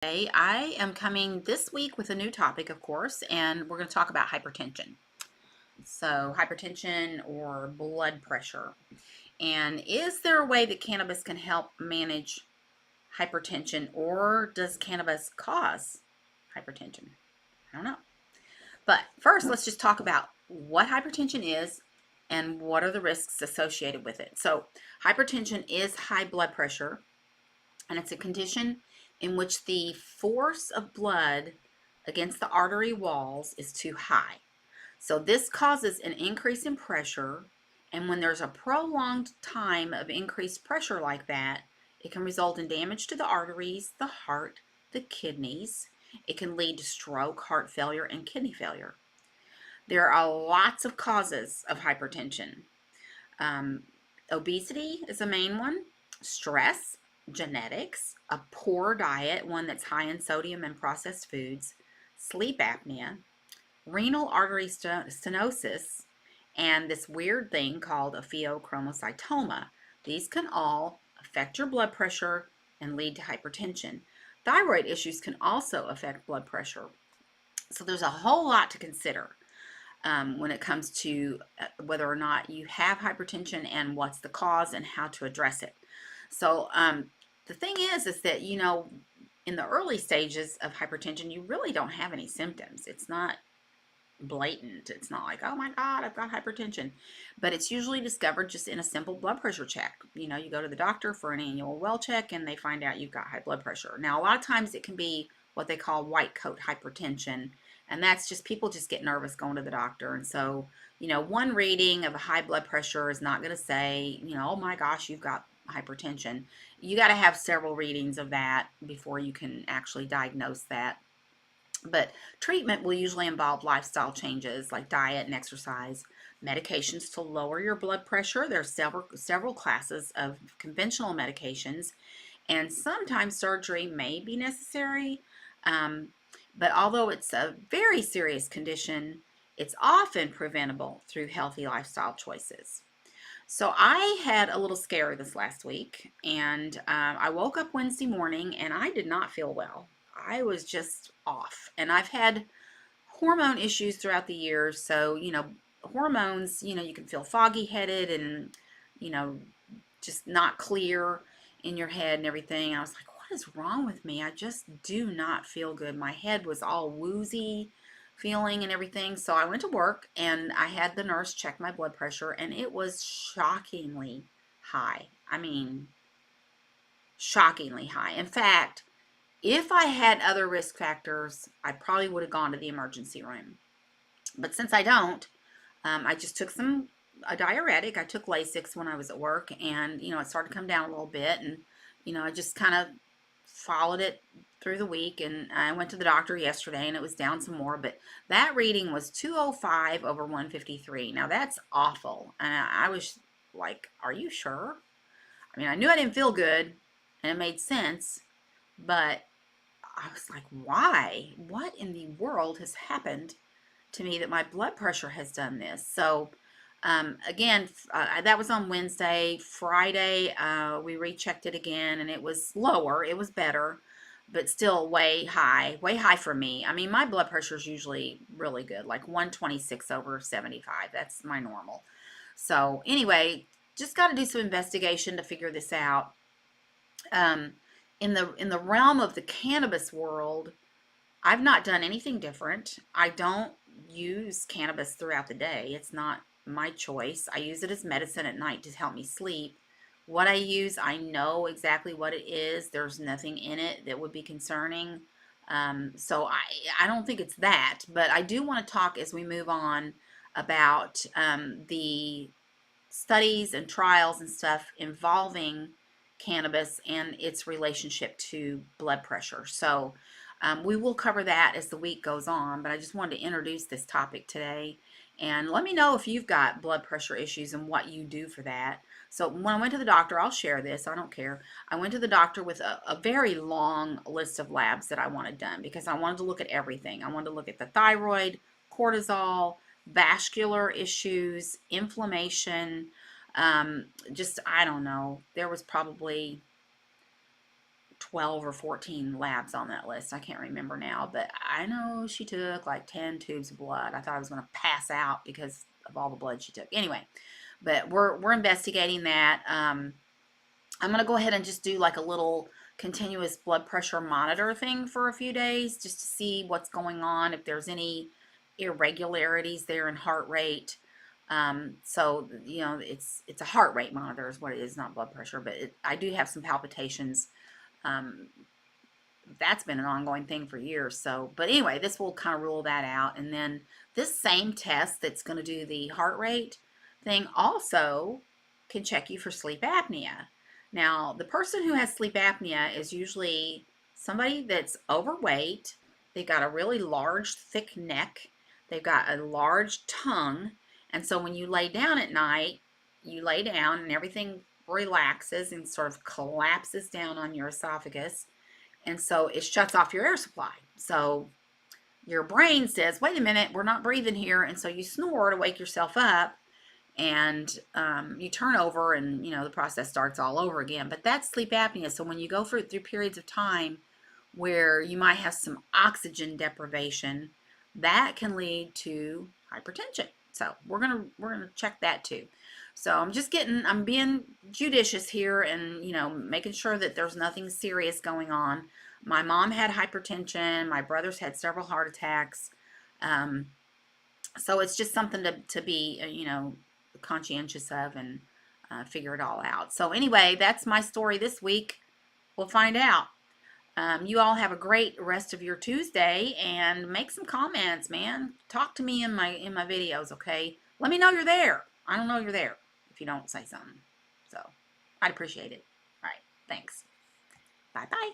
I am coming this week with a new topic, of course, and we're going to talk about hypertension. So, hypertension or blood pressure. And is there a way that cannabis can help manage hypertension, or does cannabis cause hypertension? I don't know. But first, let's just talk about what hypertension is and what are the risks associated with it. So, hypertension is high blood pressure, and it's a condition in which the force of blood against the artery walls is too high. So this causes an increase in pressure, and when there's a prolonged time of increased pressure like that, it can result in damage to the arteries, the heart, the kidneys. It can lead to stroke, heart failure, and kidney failure. There are lots of causes of hypertension. Um, Obesity is a main one, stress, genetics, a poor diet, one that's high in sodium and processed foods, sleep apnea, renal artery stenosis, and this weird thing called a pheochromocytoma. These can all affect your blood pressure and lead to hypertension. Thyroid issues can also affect blood pressure. So there's a whole lot to consider when it comes to whether or not you have hypertension and what's the cause and how to address it. So the thing is that, in the early stages of hypertension, you really don't have any symptoms. It's not blatant. It's not like, oh my God, I've got hypertension. But it's usually discovered just in a simple blood pressure check. You go to the doctor for an annual well check and they find out you've got high blood pressure. Now, a lot of times it can be what they call white coat hypertension. And that's just people just get nervous going to the doctor. And so, one reading of a high blood pressure is not going to say, oh my gosh, you've got hypertension. You got to have several readings of that before you can actually diagnose that. But treatment will usually involve lifestyle changes like diet and exercise, medications to lower your blood pressure. There are several classes of conventional medications, and sometimes surgery may be necessary. But although it's a very serious condition, it's often preventable through healthy lifestyle choices. So I had a little scare this last week, and I woke up Wednesday morning and I did not feel well. I was just off, and I've had hormone issues throughout the years. So, hormones, you can feel foggy headed and, you know, just not clear in your head and everything. I was like, what is wrong with me? I just do not feel good. My head was all woozy feeling and everything. So I went to work and I had the nurse check my blood pressure, and it was shockingly high. I mean, shockingly high. In fact, if I had other risk factors, I probably would have gone to the emergency room. But since I don't, I just took a diuretic. I took Lasix when I was at work, and it started to come down a little bit, and I just kind of followed it through the week, and I went to the doctor yesterday, and it was down some more. But that reading was 205 over 153. Now that's awful, and I was like, "Are you sure?" I mean, I knew I didn't feel good, and it made sense, but I was like, why? What in the world has happened to me that my blood pressure has done this? So, again, that was on Wednesday. Friday, we rechecked it again, and it was lower. It was better, but still way high for me. I mean, my blood pressure is usually really good, like 126 over 75. That's my normal. So, anyway, just got to do some investigation to figure this out. In the realm of the cannabis world, I've not done anything different. I don't use cannabis throughout the day. It's not my choice. I use it as medicine at night to help me sleep. What I use, I know exactly what it is. There's nothing in it that would be concerning. So I don't think it's that, but I do want to talk as we move on about the studies and trials and stuff involving cannabis and its relationship to blood pressure. So we will cover that as the week goes on, but I just wanted to introduce this topic today. And let me know if you've got blood pressure issues and what you do for that. So when I went to the doctor, I'll share this, I don't care. I went to the doctor with a very long list of labs that I wanted done because I wanted to look at everything. I wanted to look at the thyroid, cortisol, vascular issues, inflammation, just, I don't know, there was probably 12 or 14 labs on that list. I can't remember now, but I know she took like 10 tubes of blood. I thought I was going to pass out because of all the blood she took. Anyway, but we're investigating that. I'm going to go ahead and just do like a little continuous blood pressure monitor thing for a few days just to see what's going on, if there's any irregularities there in heart rate. So, you know, it's a heart rate monitor is what it is, not blood pressure, but I do have some palpitations. That's been an ongoing thing for years. So, but anyway, this will kind of rule that out. And then this same test that's going to do the heart rate thing also can check you for sleep apnea. Now, the person who has sleep apnea is usually somebody that's overweight. They've got a really large, thick neck. They've got a large tongue. And so when you lay down at night, you lay down and everything relaxes and sort of collapses down on your esophagus. And so it shuts off your air supply. So your brain says, wait a minute, we're not breathing here. And so you snore to wake yourself up, and you turn over, and you know the process starts all over again. But that's sleep apnea. So when you go through periods of time where you might have some oxygen deprivation, that can lead to hypertension. So we're gonna check that too. So I'm being judicious here, and you know, making sure that there's nothing serious going on. My mom had hypertension. My brothers had several heart attacks. So it's just something to be, you know, conscientious of, and figure it all out. So anyway, that's my story this week. We'll find out. You all have a great rest of your Tuesday, and make some comments, man. Talk to me in my videos, okay? Let me know you're there. I don't know you're there if you don't say something. So I'd appreciate it. All right. Thanks. Bye-bye.